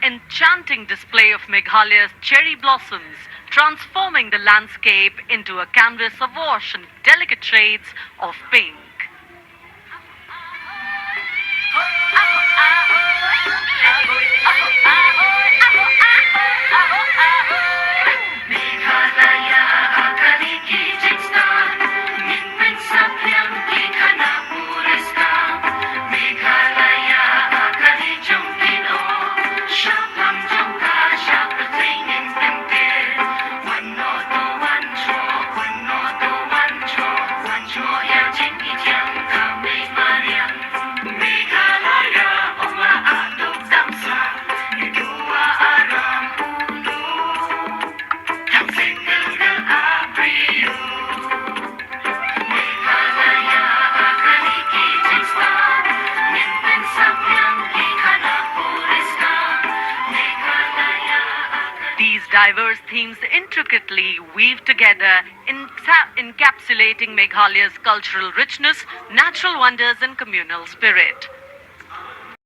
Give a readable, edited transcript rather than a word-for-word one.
enchanting display of Meghalaya's cherry blossoms, transforming the landscape into a canvas awash in delicate shades of pink. These diverse themes intricately weave together, encapsulating Meghalaya's cultural richness, natural wonders, and communal spirit.